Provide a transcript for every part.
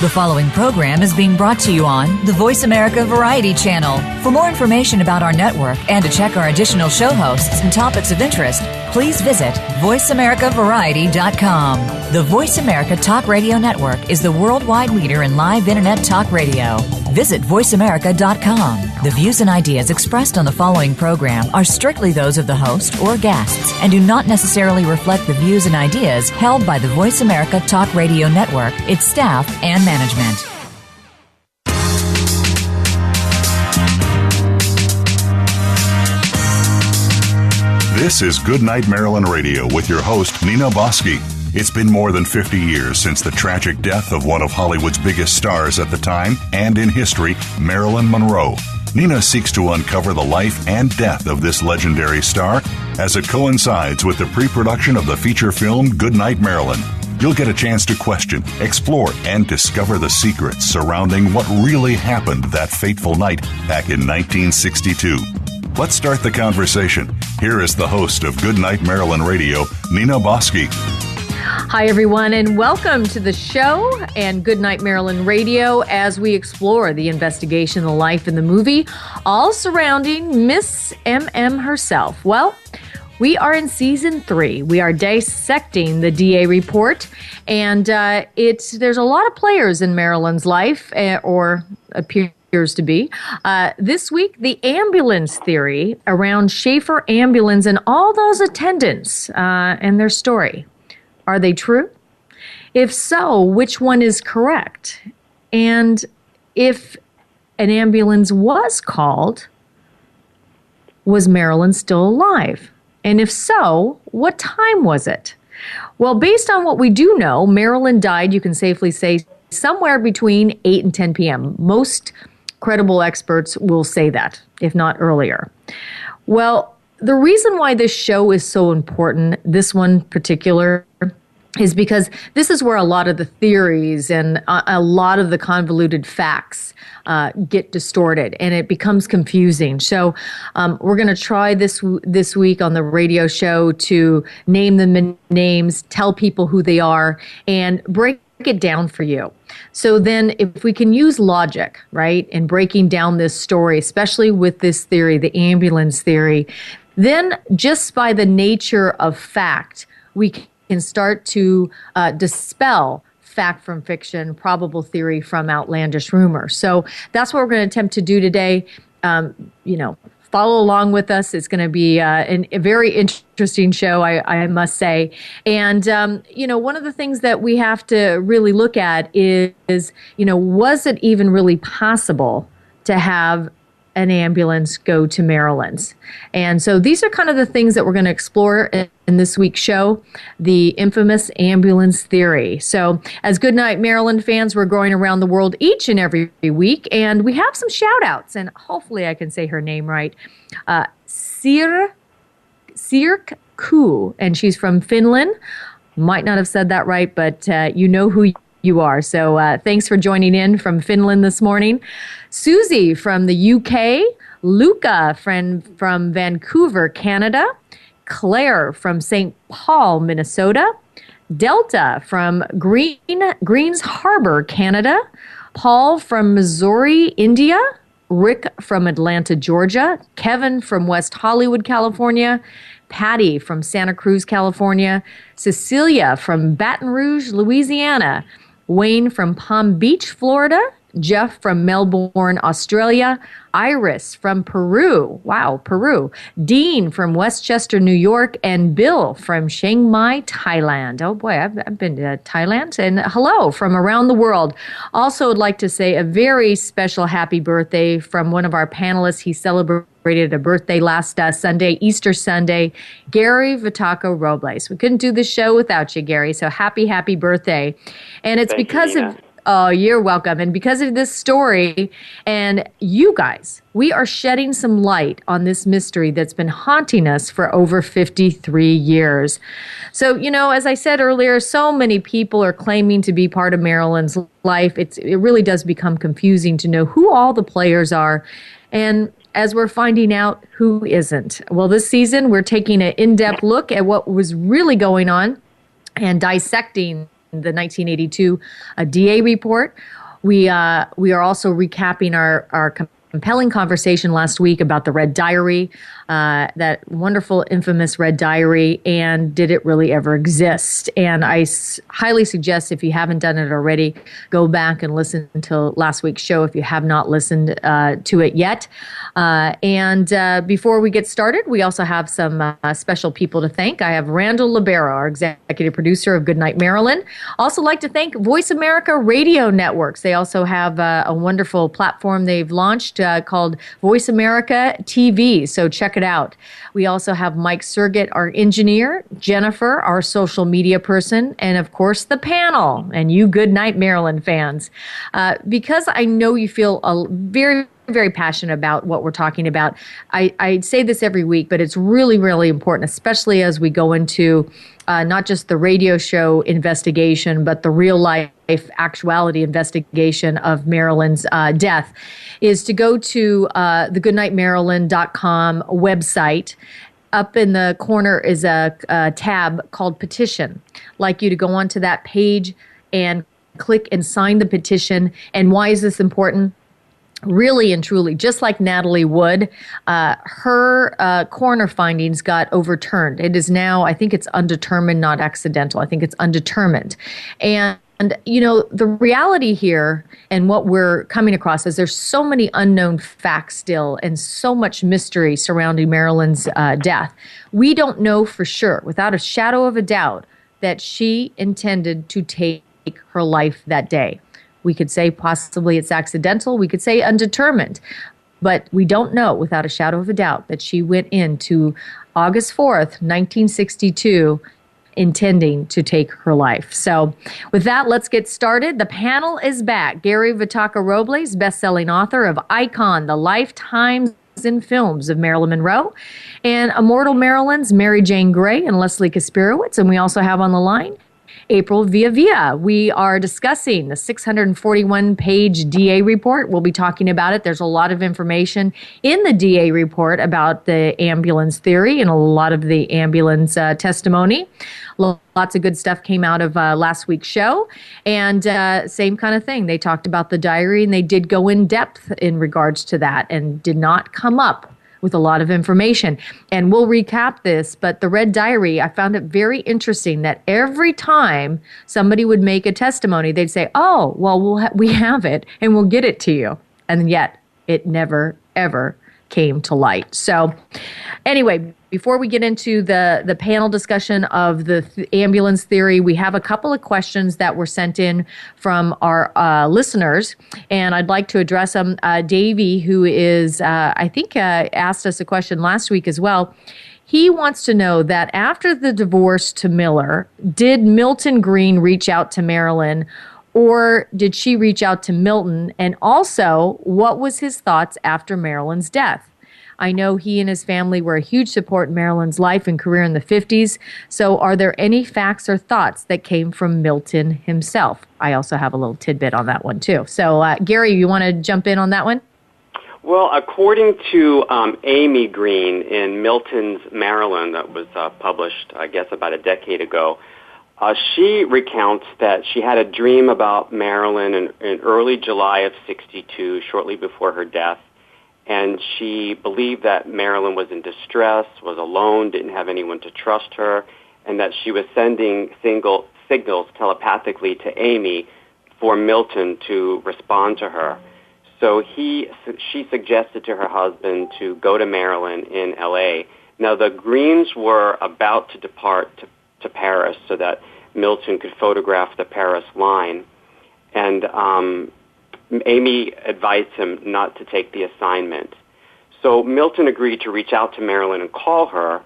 The following program is being brought to you on the Voice America Variety Channel. For more information about our network and to check our additional show hosts and topics of interest, please visit voiceamericavariety.com. The Voice America Talk Radio Network is the worldwide leader in live Internet talk radio. Visit voiceamerica.com. The views and ideas expressed on the following program are strictly those of the host or guests and do not necessarily reflect the views and ideas held by the Voice America Talk Radio Network, its staff, and management. This is Goodnight Marilyn Radio with your host, Nina Bosky. It's been more than 50 years since the tragic death of one of Hollywood's biggest stars at the time and in history, Marilyn Monroe. Nina seeks to uncover the life and death of this legendary star as it coincides with the pre-production of the feature film Goodnight Marilyn. You'll get a chance to question, explore, and discover the secrets surrounding what really happened that fateful night back in 1962. Let's start the conversation. Here is the host of Goodnight Marilyn Radio, Nina Bosky. Hi, everyone, and welcome to the show and Goodnight Marilyn Radio as we explore the investigation, the life, and the movie, all surrounding Miss M.M. herself. Well, we are in season 3. We are dissecting the DA report, and there's a lot of players in Marilyn's life, or appears to be. This week, the ambulance theory around Schafer ambulance and all those attendants and their story. Are they true? If so, which one is correct? And if an ambulance was called, was Marilyn still alive? And if so, what time was it? Well, based on what we do know, Marilyn died, you can safely say, somewhere between 8 and 10 p.m. Most credible experts will say that, if not earlier. Well, the reason why this show is so important, this one particular, is because this is where a lot of the theories and a lot of the convoluted facts get distorted, and it becomes confusing. So we're going to try this week on the radio show to name the names, tell people who they are, and break it down for you. So then if we can use logic, right, in breaking down this story, especially with this theory, the ambulance theory, then just by the nature of fact, we can start to dispel fact from fiction, probable theory from outlandish rumor. So that's what we're going to attempt to do today. Follow along with us. It's going to be a very interesting show, I must say. And, one of the things that we have to really look at is, was it even really possible to have an ambulance go to Maryland's? And so these are kind of the things that we're going to explore in this week's show, the infamous ambulance theory. So as Goodnight Maryland fans, we're going around the world each and every week, and we have some shout outs, and hopefully I can say her name right. Sirk Ku, and she's from Finland. Might not have said that right, but you know who you are. So thanks for joining in from Finland this morning. Susie from the UK, Luca from Vancouver, Canada, Claire from St. Paul, Minnesota, Delta from Greens Harbor, Canada, Paul from Missouri, India, Rick from Atlanta, Georgia, Kevin from West Hollywood, California, Patty from Santa Cruz, California, Cecilia from Baton Rouge, Louisiana, Wayne from Palm Beach, Florida, Jeff from Melbourne, Australia, Iris from Peru. Wow, Peru. Dean from Westchester, New York, and Bill from Chiang Mai, Thailand. Oh boy, I've been to Thailand. And hello from around the world. Also would like to say a very special happy birthday from one of our panelists. He celebrated a birthday last Sunday, Easter Sunday, Gary Vitaco Robles. We couldn't do this show without you, Gary. So happy birthday. And it's because of... Oh, you're welcome. And because of this story and you guys, we are shedding some light on this mystery that's been haunting us for over 53 years. So, as I said earlier, so many people are claiming to be part of Marilyn's life. It really does become confusing to know who all the players are. And as we're finding out who isn't. Well, this season, we're taking an in-depth look at what was really going on and dissecting the 1982 DA report. We are also recapping our compelling conversation last week about the Red Diary, that wonderful, infamous Red Diary, and did it really ever exist? And I highly suggest, if you haven't done it already, go back and listen to last week's show if you have not listened to it yet. And before we get started, we also have some special people to thank. I have Randall Libero, our executive producer of Goodnight Marilyn. Also like to thank Voice America Radio Networks. They also have a wonderful platform they've launched called Voice America TV, so check it out. We also have Mike Sergett, our engineer, Jennifer, our social media person, and of course the panel, and you Goodnight Marilyn fans. Because I know you feel very passionate about what we're talking about. I say this every week, but it's really, really important, especially as we go into not just the radio show investigation, but the real life actuality investigation of Marilyn's death, is to go to the goodnightmaryland.com website. Up in the corner is a tab called Petition. I'd like you to go onto that page and click and sign the petition. And why is this important? Really and truly, just like Natalie Wood, her coroner findings got overturned. It is now, I think it's undetermined, not accidental. I think it's undetermined. And you know, the reality here and what we're coming across is there's so many unknown facts still and so much mystery surrounding Marilyn's death. We don't know for sure, without a shadow of a doubt, that she intended to take her life that day. We could say possibly it's accidental. We could say undetermined. But we don't know without a shadow of a doubt that she went into August 4th, 1962, intending to take her life. So with that, let's get started. The panel is back. Gary Vitacca-Robles, best-selling author of Icon, The Lifetimes and Films of Marilyn Monroe, and Immortal Marilyn's Mary Jane Gray and Leslie Kaspirowicz. And we also have on the line April Villa. We are discussing the 641-page DA report. We'll be talking about it. There's a lot of information in the DA report about the ambulance theory and a lot of the ambulance testimony. Lots of good stuff came out of last week's show. And same kind of thing. They talked about the diary, and they did go in depth in regards to that and did not come up with a lot of information. And we'll recap this, but the Red Diary, I found it very interesting that every time somebody would make a testimony, they'd say, oh, well, we have it, and we'll get it to you. And yet, it never, ever came to light. So anyway, before we get into the panel discussion of the ambulance theory, we have a couple of questions that were sent in from our listeners, and I'd like to address them. Davey, who is, I think, asked us a question last week as well. He wants to know that after the divorce to Miller, did Milton Green reach out to Marilyn, or did she reach out to Milton? And also, what was his thoughts after Marilyn's death? I know he and his family were a huge support in Marilyn's life and career in the 50s. So are there any facts or thoughts that came from Milton himself? I also have a little tidbit on that one, too. So, Gary, you want to jump in on that one? Well, according to Amy Green in Milton's Marilyn that was published, I guess, about a decade ago, she recounts that she had a dream about Marilyn in early July of 62, shortly before her death. And she believed that Marilyn was in distress, was alone, didn't have anyone to trust her, and that she was sending signals telepathically to Amy for Milton to respond to her. So she suggested to her husband to go to Marilyn in L.A. Now, the Greens were about to depart to Paris so that Milton could photograph the Paris line. And Amy advised him not to take the assignment. So Milton agreed to reach out to Marilyn and call her,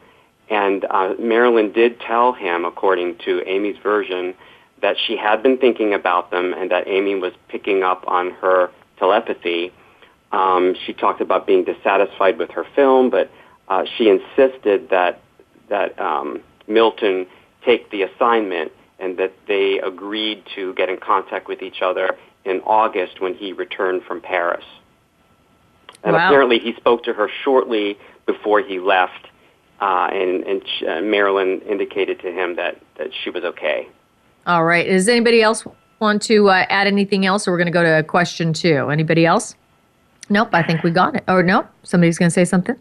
and Marilyn did tell him, according to Amy's version, that she had been thinking about them and that Amy was picking up on her telepathy. She talked about being dissatisfied with her film, but she insisted that Milton take the assignment and that they agreed to get in contact with each other in August when he returned from Paris. And apparently he spoke to her shortly before he left, and Marilyn indicated to him that she was okay. All right. Does anybody else want to add anything else, or we're going to go to question 2? Anybody else? Nope, I think we got it. Or nope, somebody's going to say something?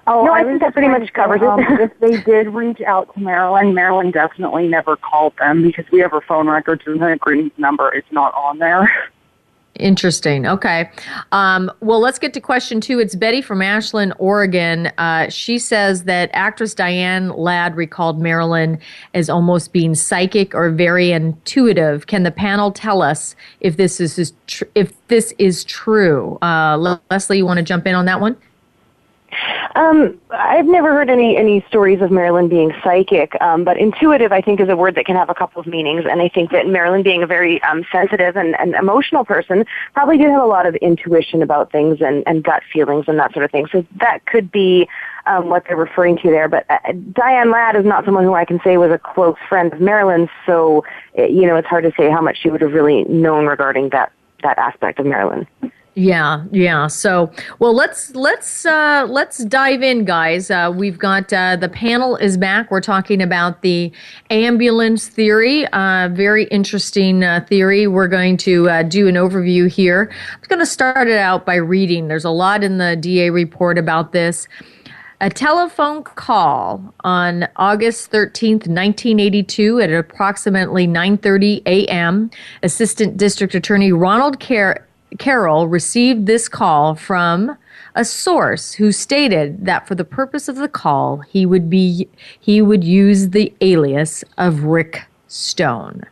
Oh, no, I think that pretty much covers it. If they did reach out to Marilyn definitely never called them because we have her phone records and her Green's number is not on there. Interesting. Okay. Well, let's get to question 2. It's Betty from Ashland, Oregon. She says that actress Diane Ladd recalled Marilyn as almost being psychic or very intuitive. Can the panel tell us if this is true? Leslie, you want to jump in on that one? I've never heard any stories of Marilyn being psychic, but intuitive, I think, is a word that can have a couple of meanings, and I think that Marilyn, being a very sensitive and emotional person, probably did have a lot of intuition about things and gut feelings and that sort of thing. So that could be what they're referring to there. But Diane Ladd is not someone who I can say was a close friend of Marilyn's, so it's hard to say how much she would have really known regarding that aspect of Marilyn. Yeah. So, well, let's dive in, guys. We've got the panel is back. We're talking about the ambulance theory. Very interesting theory. We're going to do an overview here. I'm going to start it out by reading. There's a lot in the DA report about this. A telephone call on August 13th, 1982 at approximately 9:30 a.m. Assistant District Attorney Ronald Carroll received this call from a source who stated that for the purpose of the call, he would use the alias of Rick Stone.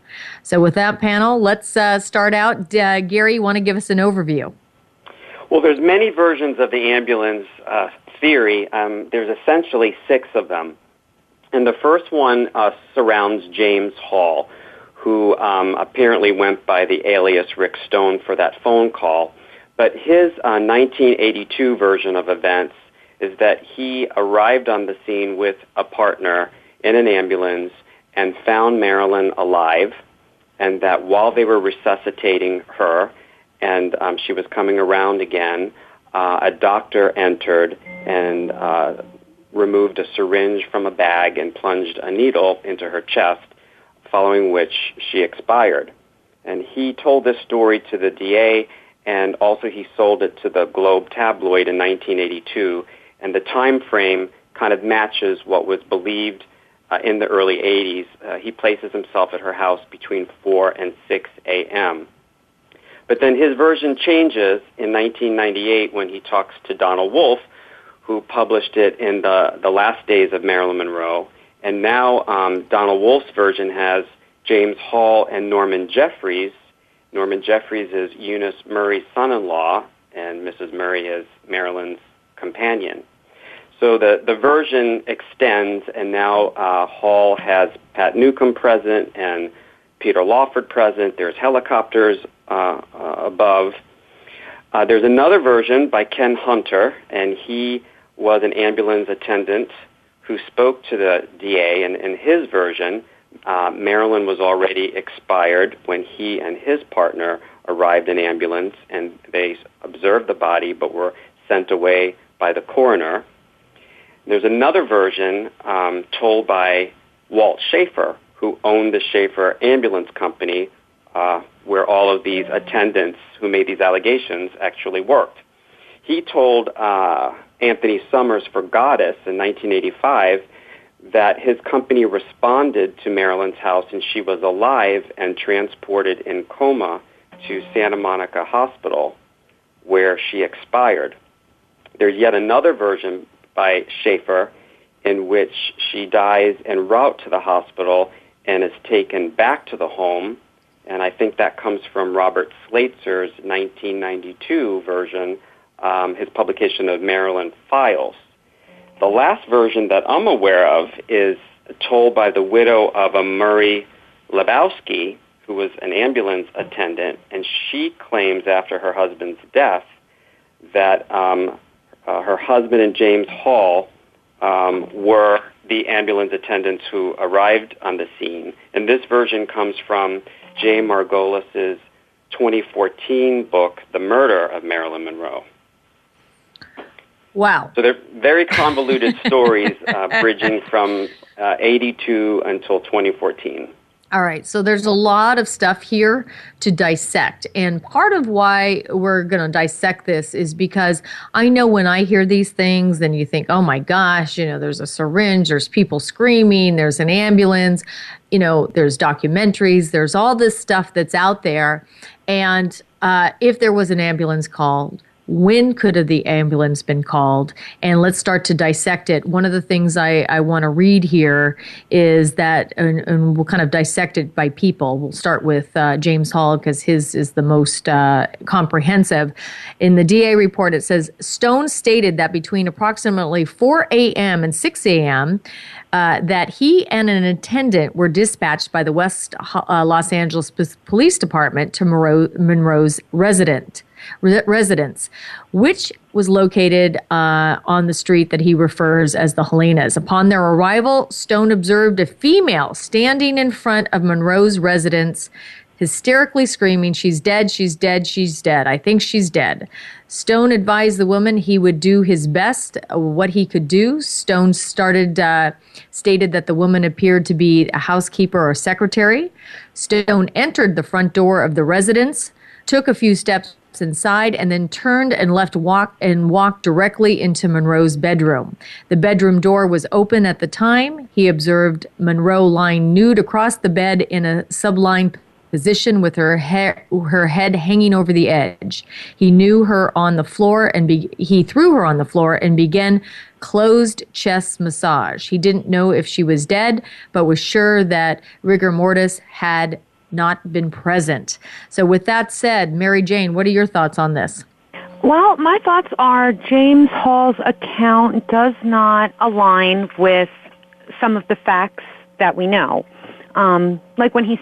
So with that, panel, let's start out. Gary, you want to give us an overview? Well, there's many versions of the ambulance theory. There's essentially 6 of them. And the first one surrounds James Hall, who apparently went by the alias Rick Stone for that phone call. But his 1982 version of events is that he arrived on the scene with a partner in an ambulance and found Marilyn alive, and that while they were resuscitating her and she was coming around again, a doctor entered and removed a syringe from a bag and plunged a needle into her chest, following which she expired. And he told this story to the DA, and also he sold it to the Globe tabloid in 1982, and the time frame kind of matches what was believed in the early 80s. He places himself at her house between 4 and 6 a.m. But then his version changes in 1998 when he talks to Donald Wolfe, who published it in the last days of Marilyn Monroe. And now Donald Wolfe's version has James Hall and Norman Jeffries. Norman Jeffries is Eunice Murray's son-in-law, and Mrs. Murray is Marilyn's companion. So the version extends, and now Hall has Pat Newcomb present and Peter Lawford present. There's helicopters above. There's another version by Ken Hunter, and he was an ambulance attendant who spoke to the DA, and in his version, Marilyn was already expired when he and his partner arrived in ambulance, and they observed the body but were sent away by the coroner. There's another version told by Walt Schafer, who owned the Schafer Ambulance Company, where all of these attendants who made these allegations actually worked. He told Anthony Summers for Goddess in 1985 that his company responded to Marilyn's house and she was alive and transported in coma to Santa Monica Hospital, where she expired. There's yet another version by Schafer in which she dies en route to the hospital and is taken back to the home, and I think that comes from Robert Slaitzer's 1992 version, his publication of Marilyn Files. The last version that I'm aware of is told by the widow of a Murray Lebowski, who was an ambulance attendant, and she claims after her husband's death that her husband and James Hall were the ambulance attendants who arrived on the scene. And this version comes from Jay Margolis's 2014 book, The Murder of Marilyn Monroe. Wow. So they're very convoluted stories bridging from 82 until 2014. All right, so there's a lot of stuff here to dissect. And part of why we're going to dissect this is because I know when I hear these things, then you think, oh my gosh, there's a syringe, there's people screaming, there's an ambulance, there's documentaries, there's all this stuff that's out there. And if there was an ambulance called, when could the ambulance been called? And let's start to dissect it. One of the things I want to read here is that, and we'll kind of dissect it by people. We'll start with James Hall because his is the most comprehensive. In the DA report, it says, Stone stated that between approximately 4 a.m. and 6 a.m., that he and an attendant were dispatched by the West Los Angeles Police Department to Monroe's residence, which was located on the street that he refers as the Helenas. Upon their arrival, Stone observed a female standing in front of Monroe's residence, hysterically screaming, "She's dead, she's dead, she's dead. I think she's dead." Stone advised the woman he would do his best, what he could do. Stone stated that the woman appeared to be a housekeeper or secretary. Stone entered the front door of the residence, took a few steps inside, and then turned and walked directly into Monroe's bedroom. The bedroom door was open at the time. He observed Monroe lying nude across the bed in a subline position with her head hanging over the edge. He knew her on the floor and he threw her on the floor and began closed chest massage. He didn't know if she was dead, but was sure that rigor mortis had not been present. So with that said, Mary Jane, what are your thoughts on this? Well, my thoughts are James Hall's account does not align with some of the facts that we know. Like when he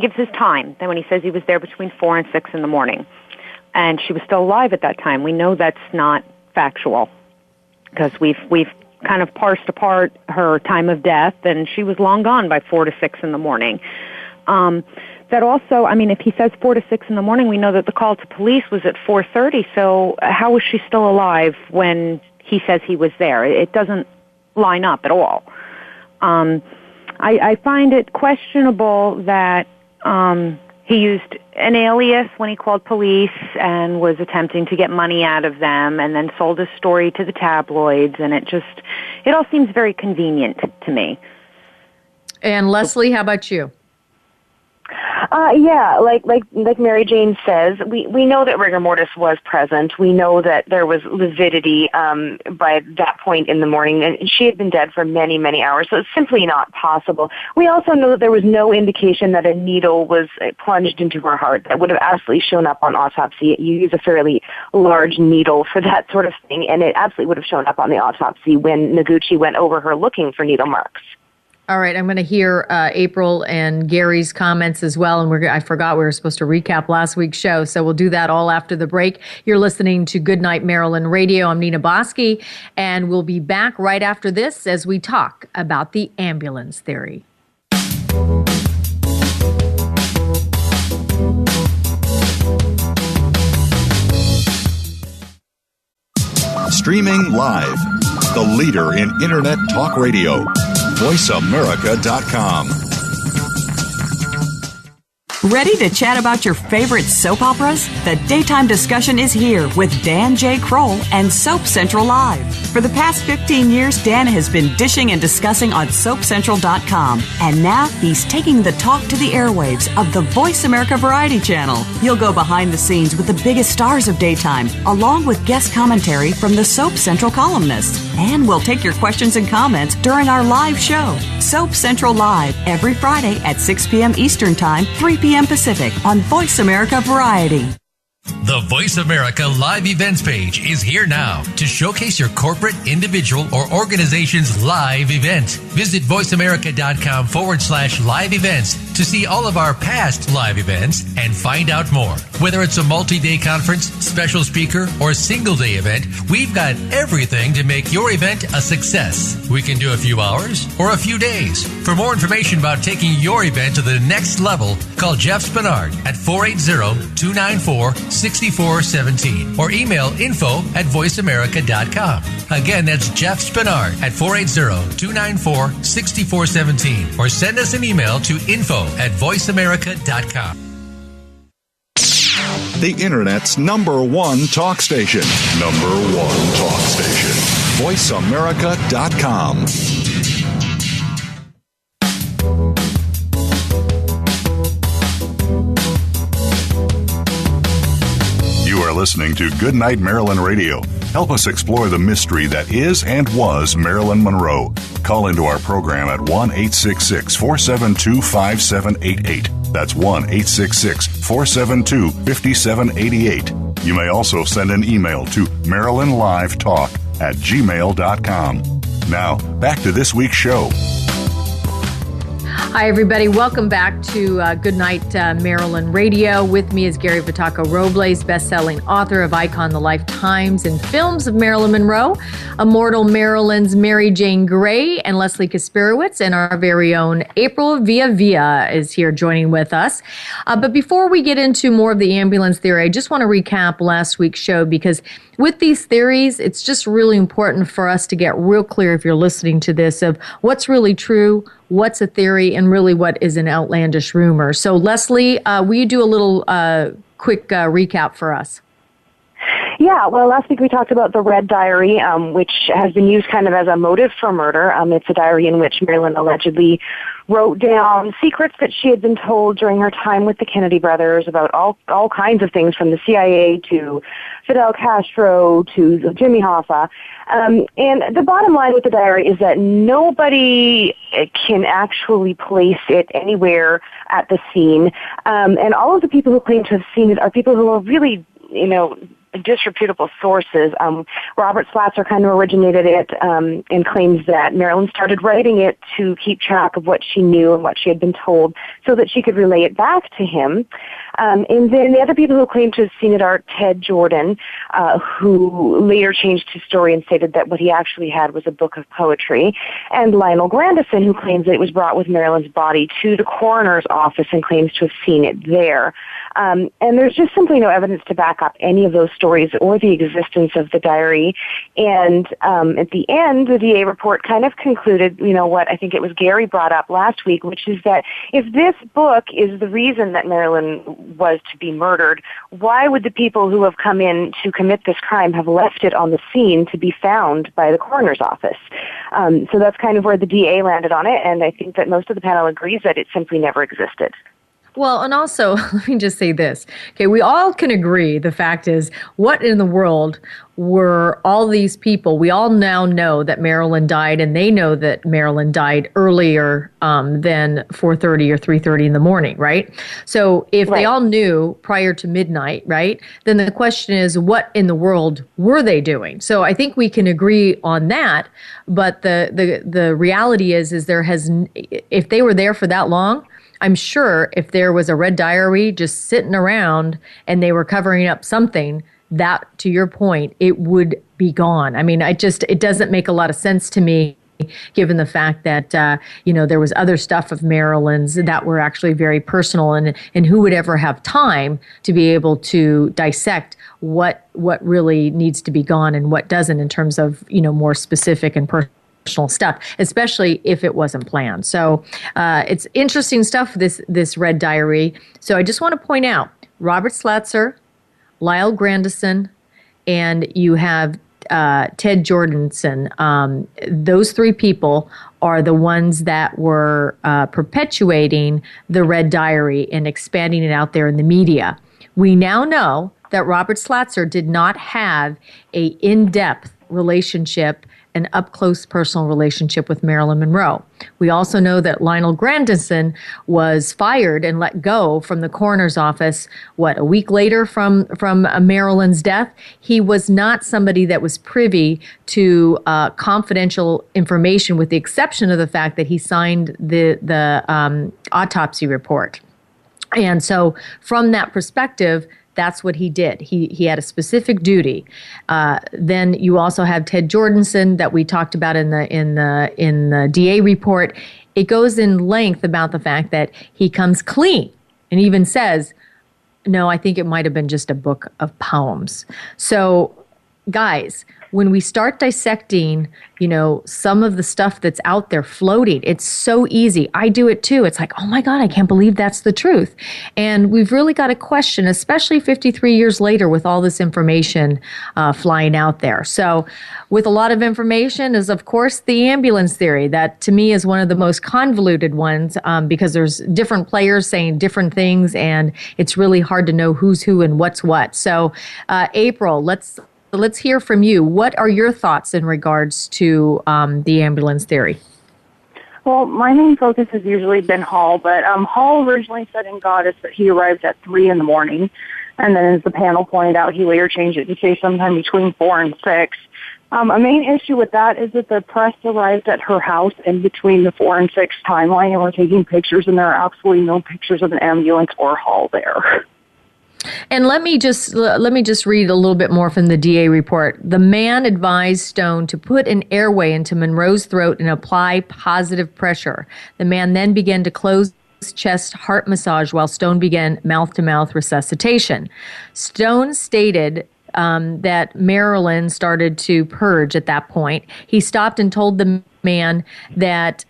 gives his time, then when he says he was there between 4 and 6 in the morning, and she was still alive at that time, we know that's not factual because we've kind of parsed apart her time of death, and she was long gone by 4 to 6 in the morning. That also, if he says 4 to 6 in the morning, we know that the call to police was at 4:30. So how was she still alive when he says he was there? It doesn't line up at all. I find it questionable that he used an alias when he called police and was attempting to get money out of them and then sold his story to the tabloids, and it all seems very convenient to me. And Leslie, how about you? Yeah, like Mary Jane says, we know that rigor mortis was present. We know that there was lividity by that point in the morning, and she had been dead for many, many hours, so it's simply not possible. We also know that there was no indication that a needle was plunged into her heart. That would have absolutely shown up on autopsy. You use a fairly large needle for that sort of thing, and it absolutely would have shown up on the autopsy when Noguchi went over her looking for needle marks. All right, I'm going to hear April and Gary's comments as well. And I forgot we were supposed to recap last week's show, so we'll do that all after the break. You're listening to Goodnight Marilyn Radio. I'm Nina Bosky, and we'll be back right after this as we talk about the ambulance theory. Streaming live, the leader in Internet talk radio. VoiceAmerica.com. Ready to chat about your favorite soap operas? The daytime discussion is here with Dan J. Kroll and Soap Central Live. For the past 15 years, Dan has been dishing and discussing on SoapCentral.com. And now he's taking the talk to the airwaves of the Voice America Variety Channel. You'll go behind the scenes with the biggest stars of daytime, along with guest commentary from the Soap Central columnists. And we'll take your questions and comments during our live show, Soap Central Live, every Friday at 6 p.m. Eastern Time, 3 p.m. Pacific on Voice America Variety. The Voice America Live Events page is here now to showcase your corporate, individual, or organization's live event. Visit voiceamerica.com/live events to see all of our past live events and find out more. Whether it's a multi-day conference, special speaker, or single-day event, we've got everything to make your event a success. We can do a few hours or a few days. For more information about taking your event to the next level, call Jeff Spinard at 480-294 480-294-6417 or email info@voiceamerica.com. Again, that's Jeff Spinard at 480-294-6417 or send us an email to info@voiceamerica.com. The Internet's #1 talk station. #1 talk station. VoiceAmerica.com. You are listening to Goodnight Marilyn Radio. Help us explore the mystery that is and was Marilyn Monroe. Call into our program at 1-866-472-5788. That's 1-866-472-5788. You may also send an email to marylandlivetalk@gmail.com. Now, back to this week's show. Hi, everybody. Welcome back to Goodnight Marilyn Radio. With me is Gary Vitaco Robles, best-selling author of Icon, The Lifetimes and Films of Marilyn Monroe, Immortal Marilyn's Mary Jane Grey, and Leslie Kasperowitz, and our very own April Villa is here joining with us. But before we get into more of the ambulance theory, I just want to recap last week's show, because with these theories, it's just really important for us to get real clear, if you're listening to this, of what's really true, what's a theory, and really what is an outlandish rumor. So, Leslie, will you do a little quick recap for us? Yeah, well, last week we talked about the Red Diary, which has been used kind of as a motive for murder. It's a diary in which Marilyn allegedly wrote down secrets that she had been told during her time with the Kennedy brothers about all kinds of things, from the CIA to Fidel Castro to Jimmy Hoffa. And the bottom line with the diary is that nobody can actually place it anywhere at the scene. And all of the people who claim to have seen it are people who are really, disreputable sources. Robert Slatzer kind of originated it and claims that Marilyn started writing it to keep track of what she knew and what she had been told so that she could relay it back to him. And then the other people who claim to have seen it are Ted Jordan, who later changed his story and stated that what he actually had was a book of poetry, and Lionel Grandison, who claims that it was brought with Marilyn's body to the coroner's office and claims to have seen it there. And there's just simply no evidence to back up any of those stories or the existence of the diary. And at the end, the DA report kind of concluded, what I think it was Gary brought up last week, which is that if this book is the reason that Marilyn was to be murdered, why would the people who have come in to commit this crime have left it on the scene to be found by the coroner's office? So that's kind of where the DA landed on it, and I think that most of the panel agrees that it simply never existed. Well, and also, let me just say this. Okay, we all can agree, the fact is, what in the world were all these people? We all now know that Marilyn died, and they know that Marilyn died earlier than 4:30 or 3:30 in the morning, right? So if they all knew prior to midnight, right, then the question is, what in the world were they doing? So I think we can agree on that, but the reality is if they were there for that long, I'm sure if there was a red diary just sitting around and they were covering up something, that, to your point, it would be gone. I mean, it doesn't make a lot of sense to me, given the fact that, there was other stuff of Marilyn's that were actually very personal, and who would ever have time to be able to dissect what really needs to be gone and what doesn't in terms of, more specific and personal stuff, especially if it wasn't planned. So it's interesting stuff, this Red Diary. So I just want to point out Robert Slatzer, Lyle Grandison, and you have Ted Jordanson. Those three people are the ones that were perpetuating the Red Diary and expanding it out there in the media. We now know that Robert Slatzer did not have a in-depth relationship, an up-close personal relationship with Marilyn Monroe. We also know that Lionel Grandison was fired and let go from the coroner's office, a week later from Marilyn's death. He was not somebody that was privy to confidential information, with the exception of the fact that he signed the autopsy report. And so from that perspective, that's what he did. He had a specific duty. Then you also have Ted Jordanson that we talked about in the DA report. It goes in length about the fact that he comes clean and even says, No, I think it might have been just a book of poems. So, guys, when we start dissecting, some of the stuff that's out there floating, it's so easy. I do it too. It's like, oh my God, I can't believe that's the truth. And we've really got to question, especially 53 years later with all this information flying out there. So with a lot of information is, of course, the ambulance theory. That to me is one of the most convoluted ones because there's different players saying different things and it's really hard to know who's who and what's what. So April, let's hear from you. What are your thoughts in regards to the ambulance theory? Well, my main focus has usually been Hall, but Hall originally said in Goddess that he arrived at 3 in the morning, and then as the panel pointed out, he later changed it to say sometime between 4 and 6. A main issue with that is that the press arrived at her house in between the 4 and 6 timeline and were taking pictures, and there are absolutely no pictures of an ambulance or Hall there. And let me just read a little bit more from the DA report. The man advised Stone to put an airway into Monroe's throat and apply positive pressure. The man then began to close chest heart massage while Stone began mouth-to-mouth resuscitation. Stone stated that Marilyn started to purge at that point. He stopped and told the man that,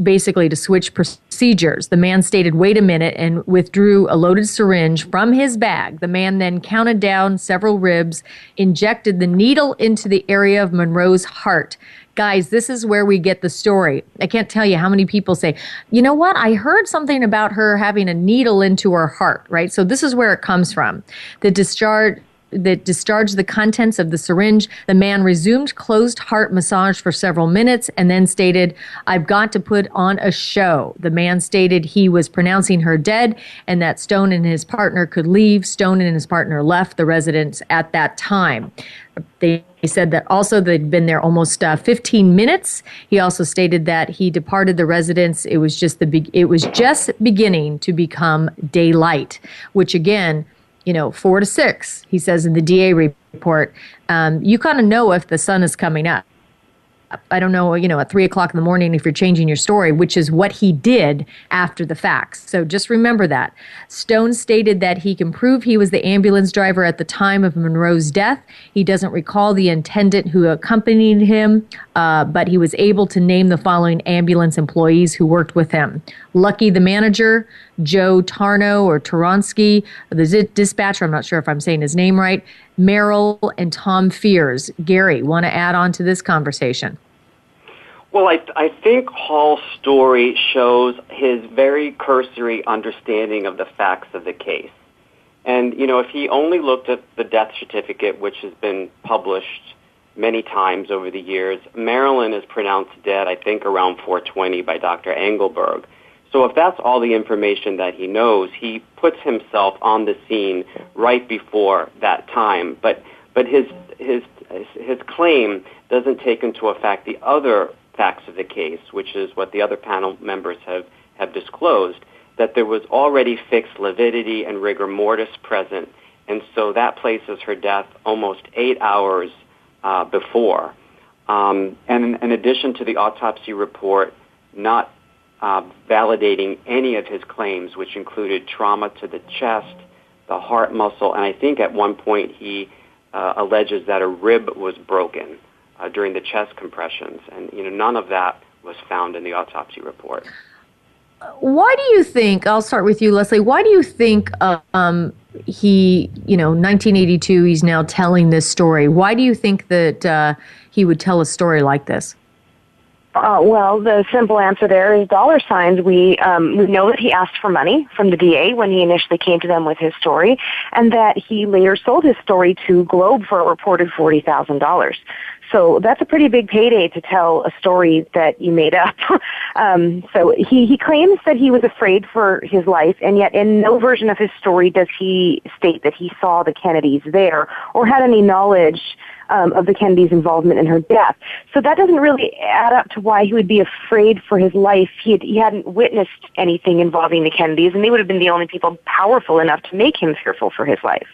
basically to switch procedures. The man stated, wait a minute, and withdrew a loaded syringe from his bag. The man then counted down several ribs, injected the needle into the area of Monroe's heart. Guys, this is where we get the story. I can't tell you how many people say, you know what, I heard something about her having a needle into her heart, right? So this is where it comes from. The discharged the contents of the syringe. The man resumed closed heart massage for several minutes and then stated, I've got to put on a show. The man stated he was pronouncing her dead and that Stone and his partner could leave. Stone and his partner left the residence at that time. They said that also they'd been there almost 15 minutes. He also stated that he departed the residence. It was just beginning to become daylight, which again, 4 to 6, he says in the DA report, you kind of know if the sun is coming up. I don't know, at 3 o'clock in the morning if you're changing your story, which is what he did after the facts. So just remember that. Stone stated that he can prove he was the ambulance driver at the time of Monroe's death. He doesn't recall the attendant who accompanied him, but he was able to name the following ambulance employees who worked with him. Lucky the manager, Joe Tarno or Taronsky, the dispatcher, I'm not sure if I'm saying his name right, Merrill, and Tom Fears. Gary, want to add on to this conversation? Well, I think Hall's story shows his very cursory understanding of the facts of the case. And, if he only looked at the death certificate, which has been published many times over the years, Marilyn is pronounced dead, I think, around 4:20 by Dr. Engelberg. So if that's all the information that he knows, he puts himself on the scene right before that time. But his claim doesn't take into effect the other facts of the case, which is what the other panel members have disclosed, that there was already fixed lividity and rigor mortis present, and so that places her death almost 8 hours before. And in addition to the autopsy report not validating any of his claims, which included trauma to the chest, the heart muscle, and I think at one point he alleges that a rib was broken during the chest compressions, and none of that was found in the autopsy report. Why do you think, I'll start with you, Leslie, why do you think he, 1982, he's now telling this story? Why do you think that he would tell a story like this? Well, the simple answer there is dollar signs. We know that he asked for money from the DA when he initially came to them with his story, and that he later sold his story to Globe for a reported $40,000. So that's a pretty big payday to tell a story that you made up. So he claims that he was afraid for his life, and yet in no version of his story does he state that he saw the Kennedys there or had any knowledge of the Kennedys' involvement in her death. So that doesn't really add up to why he would be afraid for his life. He hadn't witnessed anything involving the Kennedys, and they would have been the only people powerful enough to make him fearful for his life.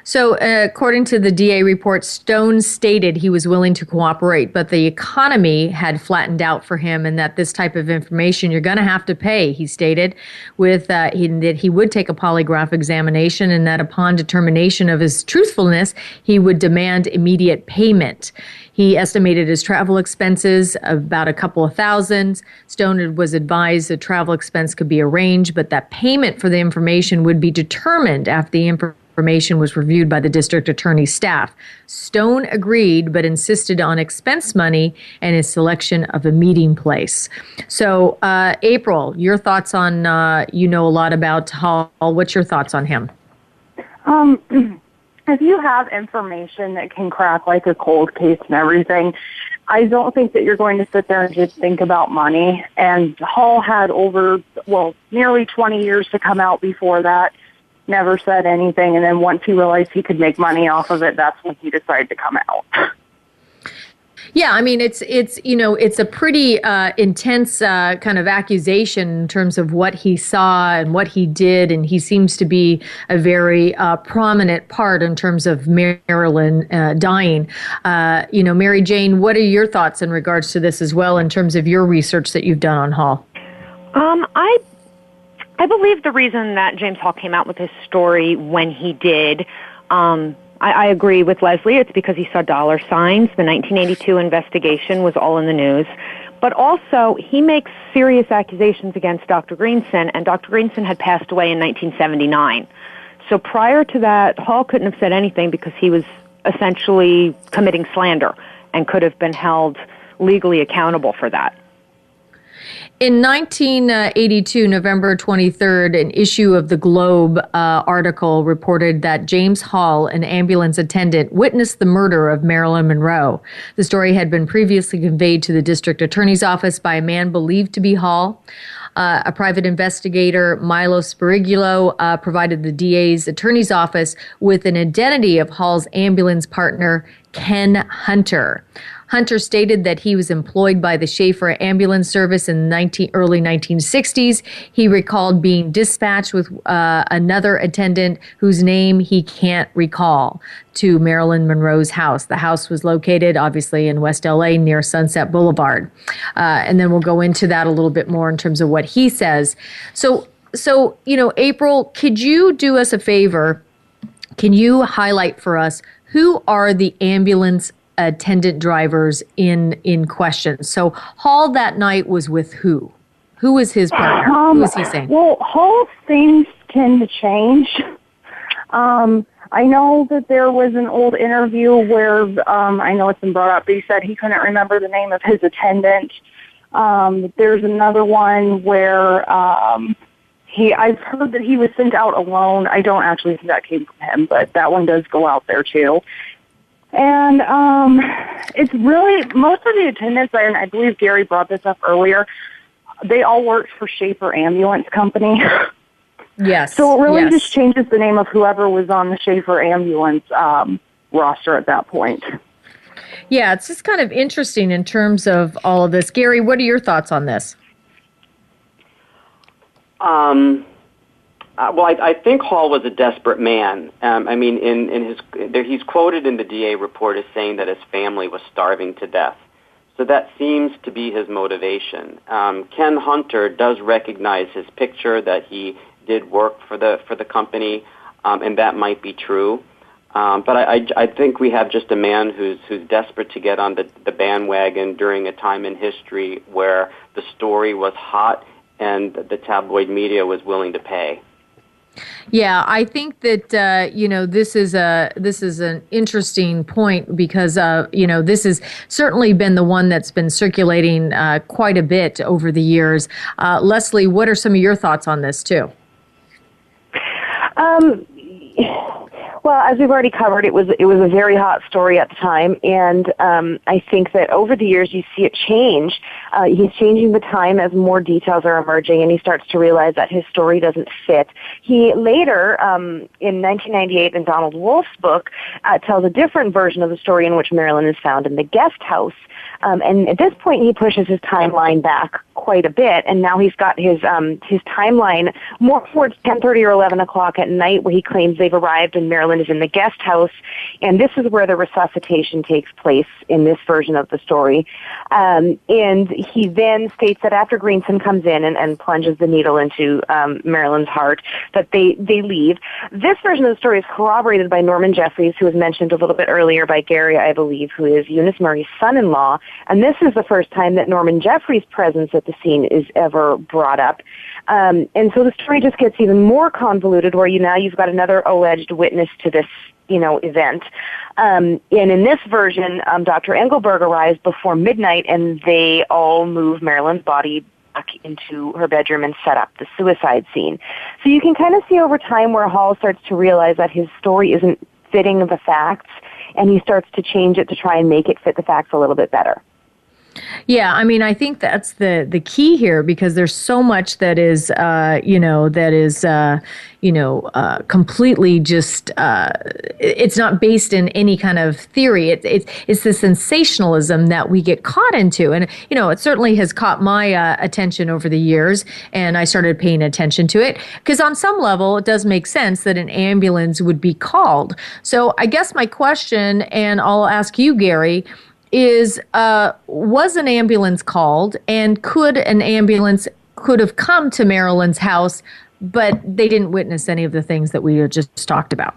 So, according to the DA report, Stone stated he was willing to cooperate, but the economy had flattened out for him, and that this type of information you're going to have to pay, he stated, with that he would take a polygraph examination, and that upon determination of his truthfulness, he would demand immediate payment. He estimated his travel expenses about a couple of thousands. Stone was advised the travel expense could be arranged, but that payment for the information would be determined after the information was reviewed by the district attorney's staff. Stone agreed, but insisted on expense money and his selection of a meeting place. So, April, your thoughts on, you know a lot about Hall. What's your thoughts on him? If you have information that can crack like a cold case and everything, I don't think that you're going to sit there and just think about money. And Hall had nearly 20 years to come out before that. Never said anything, and then once he realized he could make money off of it, that's when he decided to come out. Yeah, I mean, it's a pretty intense kind of accusation in terms of what he saw and what he did, and he seems to be a very prominent part in terms of Marilyn dying. Mary Jane, what are your thoughts in regards to this as well in terms of your research that you've done on Hall? I believe the reason that James Hall came out with his story when he did, I agree with Leslie, it's because he saw dollar signs. The 1982 investigation was all in the news. But also, he makes serious accusations against Dr. Greenson, and Dr. Greenson had passed away in 1979. So prior to that, Hall couldn't have said anything because he was essentially committing slander and could have been held legally accountable for that. In 1982, November 23rd, an issue of the Globe article reported that James Hall, an ambulance attendant, witnessed the murder of Marilyn Monroe. The story had been previously conveyed to the district attorney's office by a man believed to be Hall. A private investigator, Milo Spirigulo, provided the DA's attorney's office with an identity of Hall's ambulance partner, Ken Hunter. Hunter stated that he was employed by the Schafer ambulance service in early 1960s. He recalled being dispatched with another attendant whose name he can't recall to Marilyn Monroe's house. The house was located, obviously, in West LA near Sunset Boulevard. And then we'll go into that a little bit more in terms of what he says. So April, could you do us a favor? Can you highlight for us who are the ambulance attendant drivers in question? So Hall that night was with who? Who was his partner? Who was he saying? Well, Hall's things tend to change. I know that there was an old interview where, I know it's been brought up, but he said he couldn't remember the name of his attendant. There's another one where I've heard that he was sent out alone. I don't actually think that came from him, but that one does go out there too. And it's really, most of the attendants, and I believe Gary brought this up earlier, they all worked for Schafer Ambulance Company. Yes. So it really just changes the name of whoever was on the Schafer Ambulance roster at that point. Yeah, it's just kind of interesting in terms of all of this. Gary, what are your thoughts on this? I think Hall was a desperate man. He's quoted in the DA report as saying that his family was starving to death. So that seems to be his motivation. Ken Hunter does recognize his picture that he did work for the company, and that might be true. But I think we have just a man who's desperate to get on the bandwagon during a time in history where the story was hot and the tabloid media was willing to pay. Yeah, I think that this is an interesting point because this has certainly been the one that's been circulating quite a bit over the years. Leslie, what are some of your thoughts on this too? Well, as we've already covered, it was a very hot story at the time, and I think that over the years you see it change. He's changing the time as more details are emerging, and he starts to realize that his story doesn't fit. He later, in 1998, in Donald Wolf's book, tells a different version of the story in which Marilyn is found in the guest house. And at this point, he pushes his timeline back quite a bit, and now he's got his timeline more towards 10:30 or 11 o'clock at night, where he claims they've arrived and Marilyn Marilyn is in the guest house, and this is where the resuscitation takes place in this version of the story. And he then states that after Greenson comes in and plunges the needle into Marilyn's heart, that they leave. This version of the story is corroborated by Norman Jeffries, who was mentioned a little bit earlier by Gary, I believe, who is Eunice Murray's son-in-law. And this is the first time that Norman Jeffries' presence at the scene is ever brought up. And so the story just gets even more convoluted, where you've got another alleged witness to this, event. And in this version, Dr. Engelberg arrives before midnight, and they all move Marilyn's body back into her bedroom and set up the suicide scene. So you can kind of see over time where Hall starts to realize that his story isn't fitting the facts, and he starts to change it to try and make it fit the facts a little bit better. Yeah, I mean, I think that's the key here, because there's so much that is, completely just, it's not based in any kind of theory. It's the sensationalism that we get caught into. And, it certainly has caught my attention over the years, and I started paying attention to it, because on some level, it does make sense that an ambulance would be called. So I guess my question, and I'll ask you, Gary, is was an ambulance called, and could have come to Marilyn's house, but they didn't witness any of the things that we just talked about?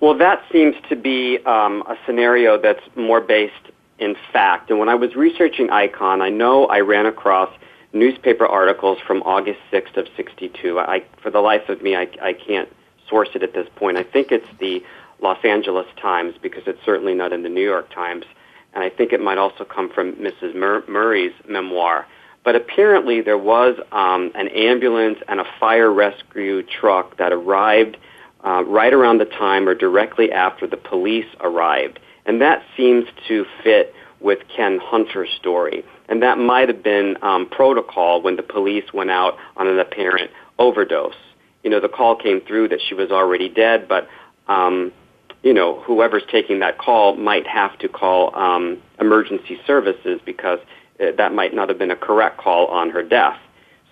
Well, that seems to be a scenario that's more based in fact. And when I was researching Icon, I know I ran across newspaper articles from August 6th of 62. For the life of me, I can't source it at this point. I think it's the Los Angeles Times, because it's certainly not in the New York Times. And I think it might also come from Mrs. Murray's memoir. But apparently there was an ambulance and a fire rescue truck that arrived right around the time or directly after the police arrived. And that seems to fit with Ken Hunter's story. And that might have been protocol when the police went out on an apparent overdose. The call came through that she was already dead, but whoever's taking that call might have to call emergency services, because that might not have been a correct call on her death.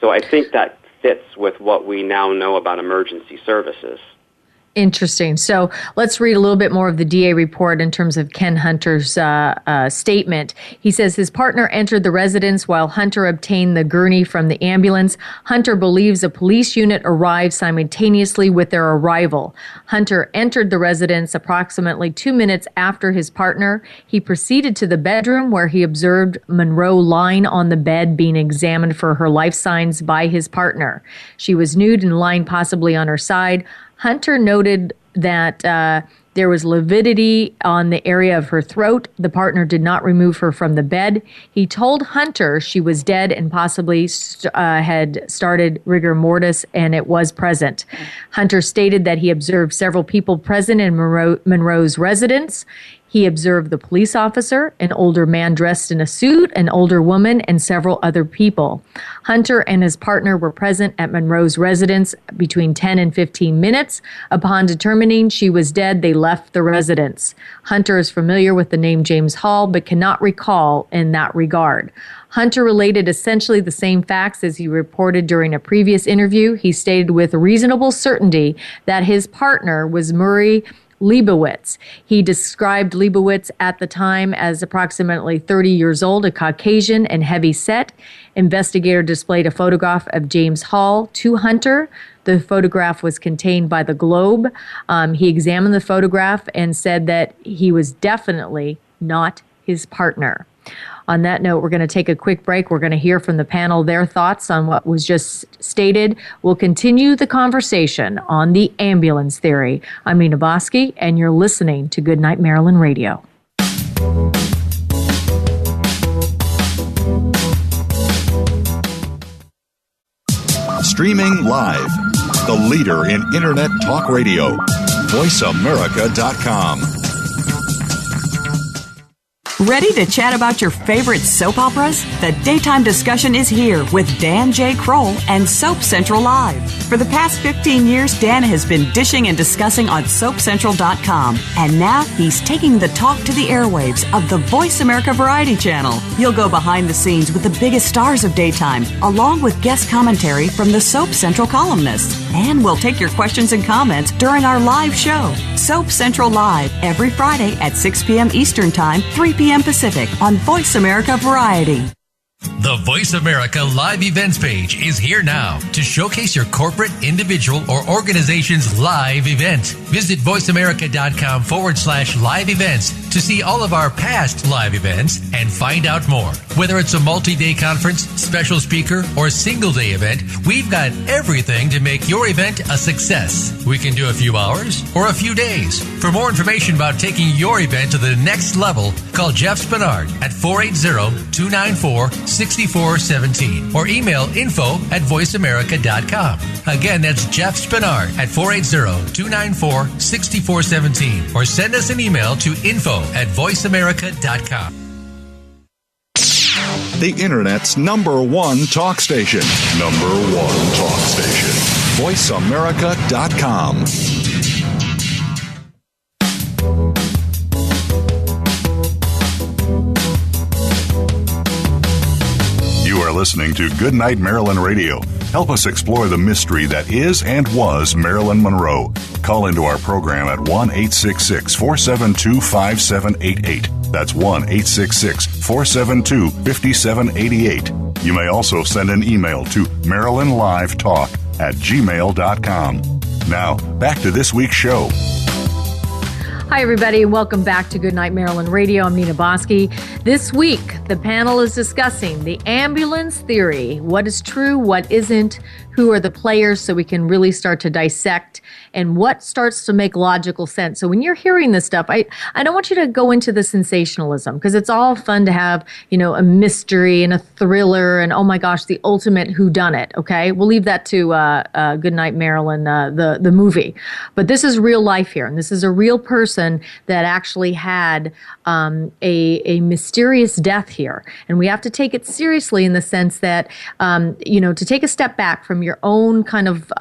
So I think that fits with what we now know about emergency services. Interesting. So let's read a little bit more of the DA report in terms of Ken Hunter's statement. He says his partner entered the residence while Hunter obtained the gurney from the ambulance. Hunter believes a police unit arrived simultaneously with their arrival. Hunter entered the residence approximately 2 minutes after his partner. He proceeded to the bedroom, where he observed Monroe lying on the bed being examined for her life signs by his partner. She was nude and lying possibly on her side. Hunter noted that there was lividity on the area of her throat. The partner did not remove her from the bed. He told Hunter she was dead and possibly had started rigor mortis, and it was present. Hunter stated that he observed several people present in Monroe's residence. He observed the police officer, an older man dressed in a suit, an older woman, and several other people. Hunter and his partner were present at Monroe's residence between 10 and 15 minutes. Upon determining she was dead, they left the residence. Hunter is familiar with the name James Hall, but cannot recall in that regard. Hunter related essentially the same facts as he reported during a previous interview. He stated with reasonable certainty that his partner was Murray Leibowitz. He described Leibowitz at the time as approximately 30 years old, a Caucasian and heavy set. Investigator displayed a photograph of James Hall to Hunter. The photograph was contained by the Globe. He examined the photograph and said that he was definitely not his partner. On that note, we're going to take a quick break. We're going to hear from the panel their thoughts on what was just stated. We'll continue the conversation on the ambulance theory. I'm Nina Bosky, and you're listening to Goodnight Marilyn Radio. Streaming live, the leader in Internet talk radio, voiceamerica.com. Ready to chat about your favorite soap operas? The daytime discussion is here with Dan J. Kroll and Soap Central Live. For the past 15 years, Dan has been dishing and discussing on SoapCentral.com. And now he's taking the talk to the airwaves of the Voice America Variety Channel. He'll go behind the scenes with the biggest stars of daytime, along with guest commentary from the Soap Central columnists. And we'll take your questions and comments during our live show, Soap Central Live, every Friday at 6 p.m. Eastern Time, 3 p.m. Pacific on Voice America Variety. The Voice America Live Events page is here now to showcase your corporate, individual, or organization's live event. Visit voiceamerica.com/live events to see all of our past live events and find out more. Whether it's a multi-day conference, special speaker, or single-day event, we've got everything to make your event a success. We can do a few hours or a few days. For more information about taking your event to the next level, call Jeff Spinard at 480-294-6417 or email info@voiceamerica.com. Again, that's Jeff Spinard at 480-294-6417 or send us an email to info@voiceamerica.com. The Internet's #1 talk station. #1 talk station. VoiceAmerica.com. You are listening to Goodnight Marilyn Radio. Help us explore the mystery that is and was Marilyn Monroe. Call into our program at 1-866-472-5788. That's 1-866-472-5788. You may also send an email to marylandlivetalk@gmail.com. Now, back to this week's show. Hi, everybody, and welcome back to Goodnight Marilyn Radio. I'm Nina Bosky. This week, the panel is discussing the ambulance theory. What is true, what isn't, who are the players, so we can really start to dissect, and what starts to make logical sense. So when you're hearing this stuff, I don't want you to go into the sensationalism, because it's all fun to have, a mystery and a thriller and, oh my gosh, the ultimate whodunit, okay? We'll leave that to Goodnight Marilyn, the movie. But this is real life here, and this is a real person that actually had a mysterious death here. And we have to take it seriously in the sense that, to take a step back from your own kind of,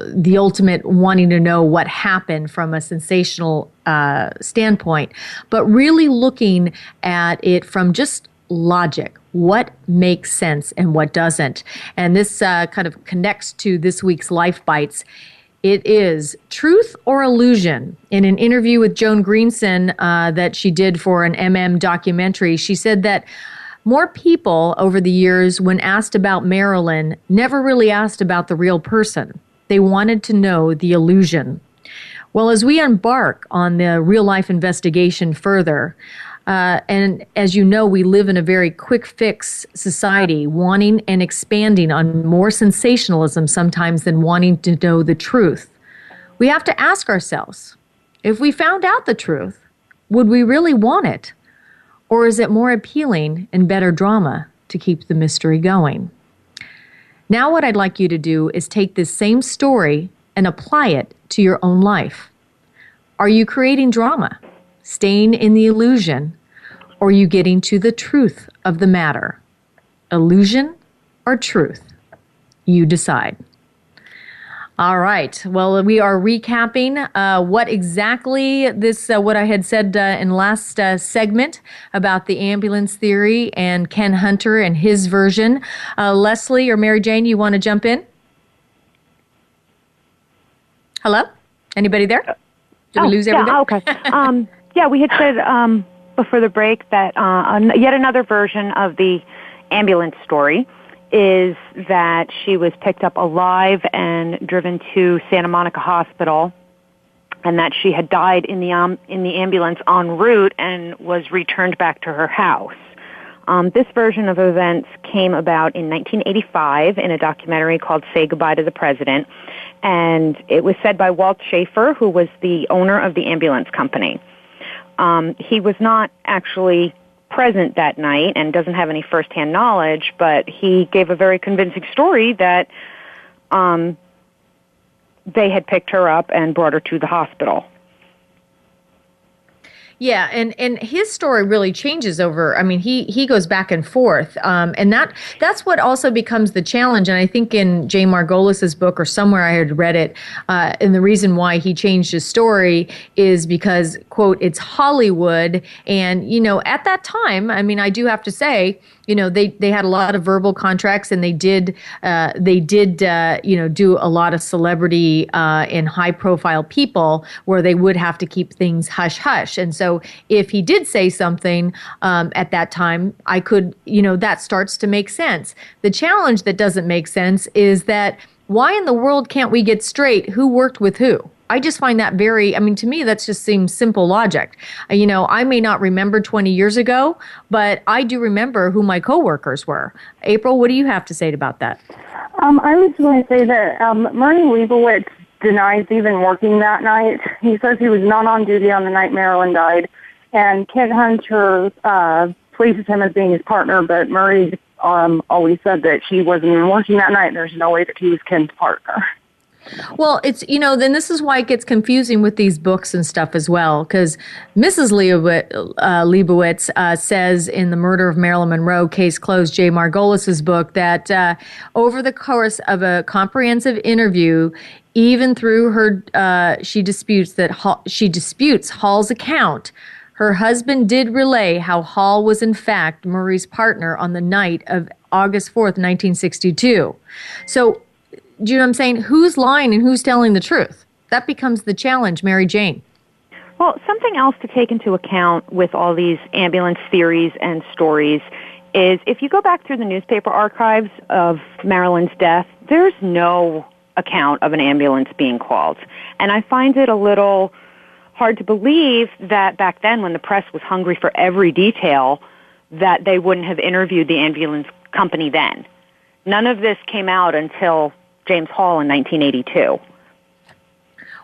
the ultimate wanting to know what happened from a sensational standpoint, but really looking at it from just logic. What makes sense and what doesn't. And this kind of connects to this week's Life Bites. It is truth or illusion. In an interview with Joan Greenson that she did for an MM documentary, she said that more people over the years, when asked about Marilyn, never really asked about the real person. They wanted to know the illusion. Well, as we embark on the real-life investigation further, and as you know, we live in a very quick-fix society, wanting and expanding on more sensationalism sometimes than wanting to know the truth. We have to ask ourselves, if we found out the truth, would we really want it? Or is it more appealing and better drama to keep the mystery going? Now what I'd like you to do is take this same story and apply it to your own life. Are you creating drama, staying in the illusion, or are you getting to the truth of the matter? Illusion or truth? You decide. All right. Well, we are recapping what exactly this, what I had said in last segment about the ambulance theory and Ken Hunter and his version. Leslie or Mary Jane, you want to jump in? Hello? Anybody there? Did we lose everybody? Okay. We had said before the break that yet another version of the ambulance story is that she was picked up alive and driven to Santa Monica Hospital, and that she had died in the ambulance en route and was returned back to her house. This version of events came about in 1985 in a documentary called Say Goodbye to the President, and it was said by Walt Schafer, who was the owner of the ambulance company. He was not actually present that night and doesn't have any firsthand knowledge, but he gave a very convincing story that they had picked her up and brought her to the hospital. Yeah, and his story really changes over. I mean, he goes back and forth, and that's what also becomes the challenge. And I think in Jay Margolis's book or somewhere I had read it, and the reason why he changed his story is because, quote, it's Hollywood, and at that time, I mean, I do have to say, they had a lot of verbal contracts, and they did do a lot of celebrity and high profile people where they would have to keep things hush hush, and so if he did say something at that time, I could, that starts to make sense. The challenge that doesn't make sense is that why in the world can't we get straight who worked with who? I just find that to me, that just seems simple logic. I may not remember 20 years ago, but I do remember who my coworkers were. April, what do you have to say about that? I was going to say that Murray Leibowitz denies even working that night. He says he was not on duty on the night Marilyn died, and Kent Hunter places him as being his partner, but Murray always said that he wasn't even working that night, and there's no way that he was Kent's partner. Well, it's, then this is why it gets confusing with these books and stuff as well, because Mrs. Leibowitz says in The Murder of Marilyn Monroe, Case Closed, Jay Margolis's book, that over the course of a comprehensive interview, even through her, she disputes Hall's account. Her husband did relay how Hall was in fact Murray's partner on the night of August 4th, 1962. So, do you know what I'm saying? Who's lying and who's telling the truth? That becomes the challenge, Mary Jane. Well, something else to take into account with all these ambulance theories and stories is if you go back through the newspaper archives of Marilyn's death, there's no account of an ambulance being called. And I find it a little hard to believe that back then, when the press was hungry for every detail, that they wouldn't have interviewed the ambulance company then. None of this came out until James Hall in 1982.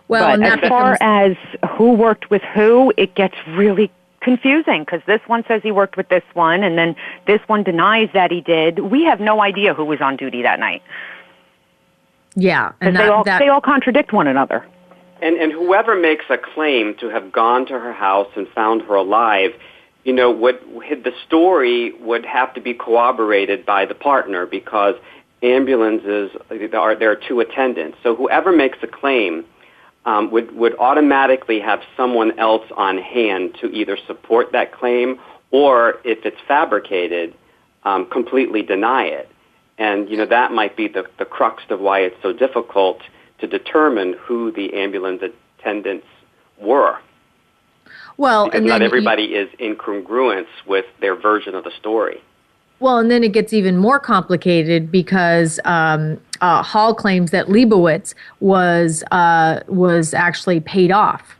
Well, but as far as who worked with who, it gets really confusing because this one says he worked with this one, and then this one denies that he did. We have no idea who was on duty that night. Yeah, and they all contradict one another. And whoever makes a claim to have gone to her house and found her alive, the story would have to be corroborated by the partner because ambulances, there are two attendants. So whoever makes a claim would automatically have someone else on hand to either support that claim or, if it's fabricated, completely deny it. And, that might be the crux of why it's so difficult to determine who the ambulance attendants were. Well, because not everybody is in congruence with their version of the story. Well, and then it gets even more complicated because Hall claims that Leibowitz was actually paid off,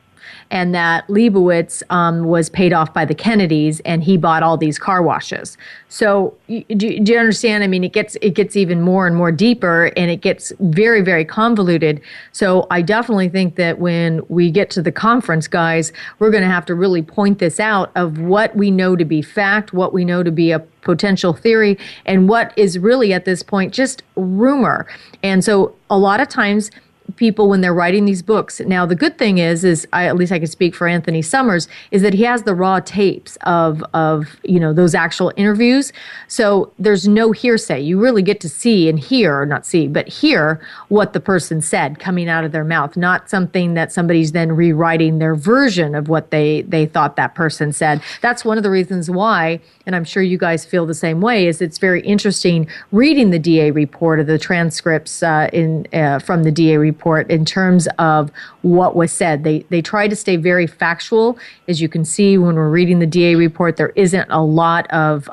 and that Leibowitz was paid off by the Kennedys, and he bought all these car washes. So do you understand? I mean, it gets even more and more deeper, and it gets very, very convoluted. So I definitely think that when we get to the conference, guys, we're going to have to really point this out of what we know to be fact, what we know to be a potential theory, and what is really at this point just rumor. And so a lot of times people, when they're writing these books, now the good thing is at least I can speak for Anthony Summers, is that he has the raw tapes of those actual interviews. So there's no hearsay. You really get to see and hear, or not see, but hear what the person said coming out of their mouth, not something that somebody's then rewriting their version of what they thought that person said. That's one of the reasons why, and I'm sure you guys feel the same way, is it's very interesting reading the DA report or the transcripts from the DA report in terms of what was said. They try to stay very factual. As you can see, when we're reading the DA report, there isn't a lot of,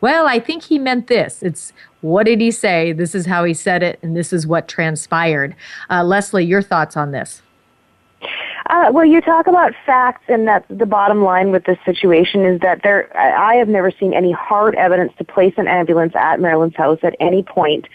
well, I think he meant this. It's, what did he say? This is how he said it, and this is what transpired. Leslie, your thoughts on this? Well, you talk about facts, and that's the bottom line with this situation is that I have never seen any hard evidence to place an ambulance at Marilyn's house at any point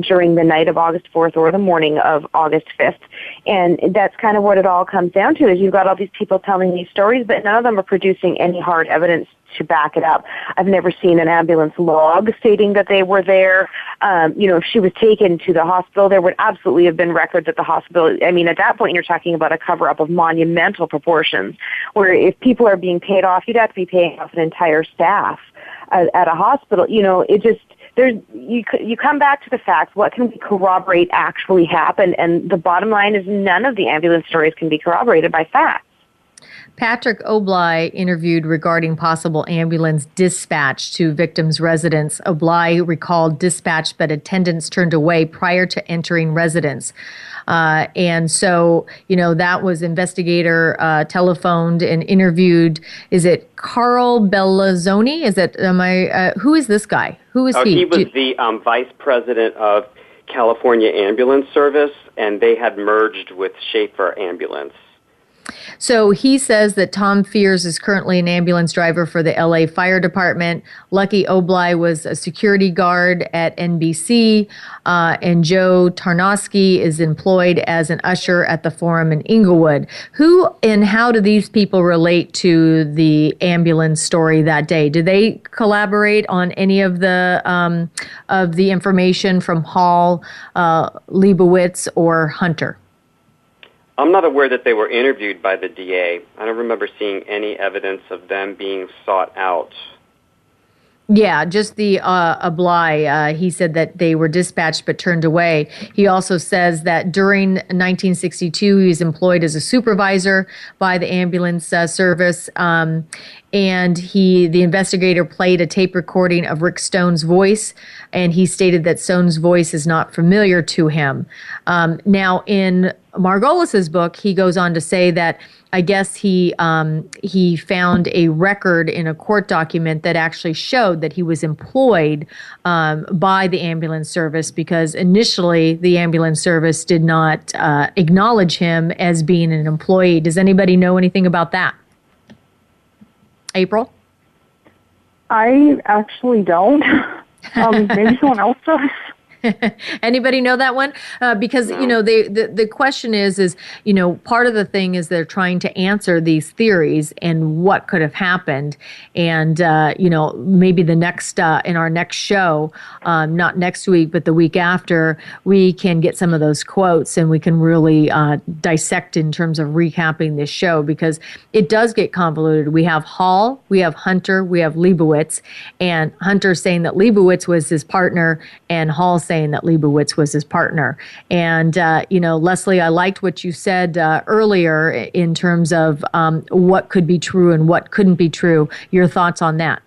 during the night of August 4th or the morning of August 5th. And that's kind of what it all comes down to, is you've got all these people telling these stories, but none of them are producing any hard evidence to back it up. I've never seen an ambulance log stating that they were there. If she was taken to the hospital, there would absolutely have been records at the hospital. I mean, at that point, you're talking about a cover-up of monumental proportions, where if people are being paid off, you'd have to be paying off an entire staff at a hospital. You come back to the facts. What can we corroborate actually happened? And the bottom line is none of the ambulance stories can be corroborated by facts. Patrick Oblai interviewed regarding possible ambulance dispatch to victims' residence. Oblai recalled dispatch, but attendants turned away prior to entering residence. And so, that was investigator telephoned and interviewed. Is it Carl Bellazzoni? Who is this guy? Who is he? He was the vice president of California Ambulance Service, and they had merged with Schafer Ambulance. So he says that Tom Fears is currently an ambulance driver for the LA Fire Department. Lucky Oblai was a security guard at NBC, and Joe Tarnowski is employed as an usher at the Forum in Inglewood. Who and how do these people relate to the ambulance story that day? Do they collaborate on any of the information from Hall, Leibowitz, or Hunter? I'm not aware that they were interviewed by the DA. I don't remember seeing any evidence of them being sought out. Yeah, just the Oblai. He said that they were dispatched but turned away. He also says that during 1962, he was employed as a supervisor by the ambulance service. And the investigator played a tape recording of Rick Stone's voice, and he stated that Stone's voice is not familiar to him. Now, in Margolis's book, he goes on to say that I guess he found a record in a court document that actually showed that he was employed by the ambulance service, because initially the ambulance service did not acknowledge him as being an employee. Does anybody know anything about that? April? I actually don't. Maybe someone else does. Anybody know that one? Because, the question is, part of the thing is they're trying to answer these theories and what could have happened. And, maybe the next, in our next show, not next week, but the week after, we can get some of those quotes and we can really dissect in terms of recapping this show, because it does get convoluted. We have Hall, we have Hunter, we have Leibowitz, and Hunter saying that Leibowitz was his partner and Hall saying that Leibowitz was his partner. And, Leslie, I liked what you said earlier in terms of what could be true and what couldn't be true. Your thoughts on that?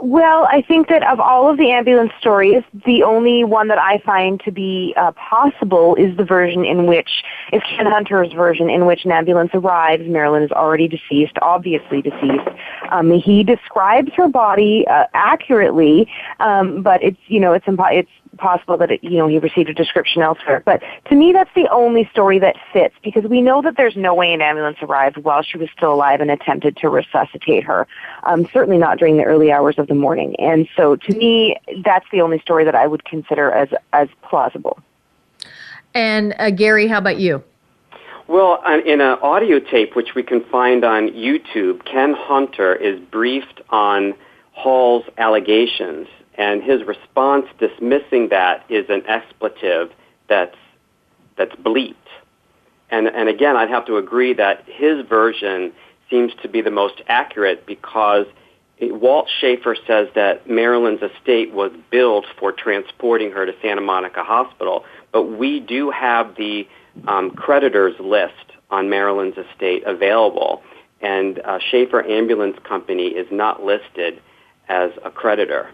Well, I think that of all of the ambulance stories, the only one that I find to be possible is the version is Ken Hunter's version, in which an ambulance arrives. Marilyn is already deceased, obviously deceased. He describes her body accurately, but it's possible that he received a description elsewhere. But to me, that's the only story that fits, because we know that there's no way an ambulance arrived while she was still alive and attempted to resuscitate her. Certainly not during the early hours of the morning. And so to me, that's the only story that I would consider as plausible. And Gary, how about you? Well, in an audio tape, which we can find on YouTube, Ken Hunter is briefed on Hall's allegations, and his response dismissing that is an expletive that's bleeped. And again, I'd have to agree that his version seems to be the most accurate, because Walt Schafer says that Marilyn's estate was billed for transporting her to Santa Monica Hospital, but we do have the creditors list on Marilyn's estate available, and Schafer Ambulance Company is not listed as a creditor.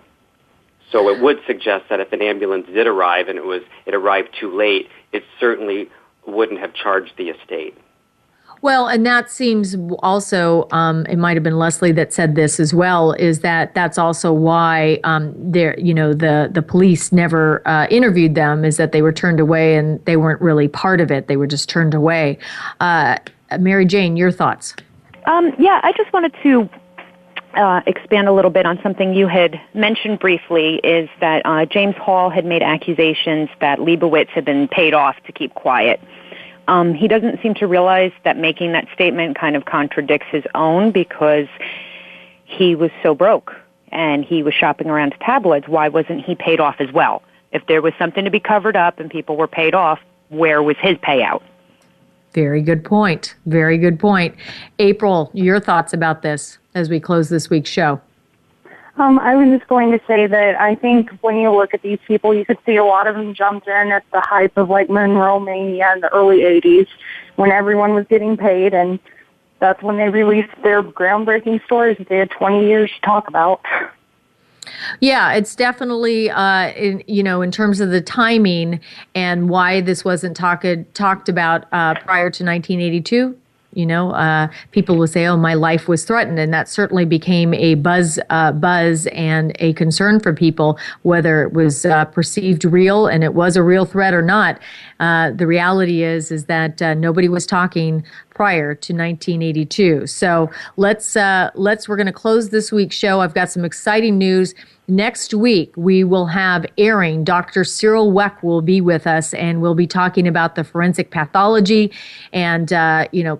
So it would suggest that if an ambulance did arrive and it arrived too late, it certainly wouldn't have charged the estate. Well, and that seems also, it might have been Leslie that said this as well, is that's also why the police never interviewed them, is that they were turned away and they weren't really part of it. They were just turned away. Mary Jane, your thoughts? I just wanted to expand a little bit on something you had mentioned briefly, is that James Hall had made accusations that Leibowitz had been paid off to keep quiet. He doesn't seem to realize that making that statement kind of contradicts his own, because he was so broke and he was shopping around to tabloids. Why wasn't he paid off as well? If there was something to be covered up and people were paid off, where was his payout? Very good point. Very good point. April, your thoughts about this as we close this week's show? I was just going to say that I think when you look at these people, you could see a lot of them jumped in at the hype of like Monroe Mania in the early 80s when everyone was getting paid, and that's when they released their groundbreaking stories that they had 20 years to talk about. Yeah, it's definitely, in terms of the timing and why this wasn't talked about prior to 1982. People will say, "Oh, my life was threatened," and that certainly became a buzz and a concern for people, whether it was perceived real and it was a real threat or not. The reality is that nobody was talking prior to 1982. So we're going to close this week's show. I've got some exciting news. Next week, we will have airing. Dr. Cyril Weck will be with us, and we'll be talking about the forensic pathology and,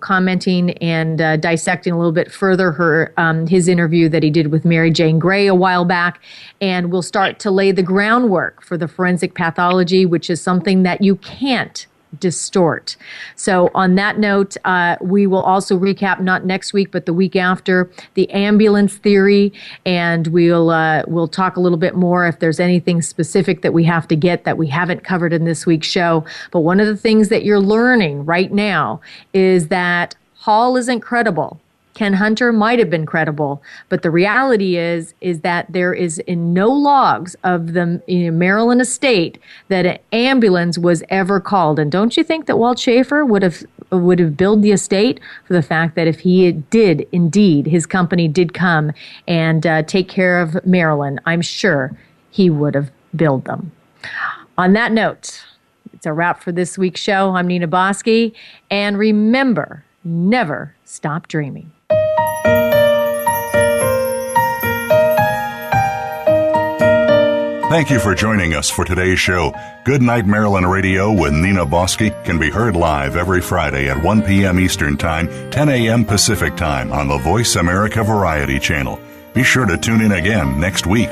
commenting and dissecting a little bit further his interview that he did with Mary Jane Gray a while back. And we'll start to lay the groundwork for the forensic pathology, which is something that you can't distort. So on that note, we will also recap, not next week, but the week after, the ambulance theory, and we'll talk a little bit more if there's anything specific that we have to get that we haven't covered in this week's show. But one of the things that you're learning right now is that Hall isn't credible. Ken Hunter might have been credible, but the reality is that there is in no logs of the Maryland estate that an ambulance was ever called. And don't you think that Walt Schafer would have billed the estate for the fact that if he did indeed, his company did come and take care of Maryland, I'm sure he would have billed them. On that note, it's a wrap for this week's show. I'm Nina Bosky, and remember, never stop dreaming. Thank you for joining us for today's show. Goodnight Marilyn Radio with Nina Bosky can be heard live every Friday at 1 p.m. Eastern Time, 10 a.m. Pacific Time on the Voice America Variety Channel. Be sure to tune in again next week.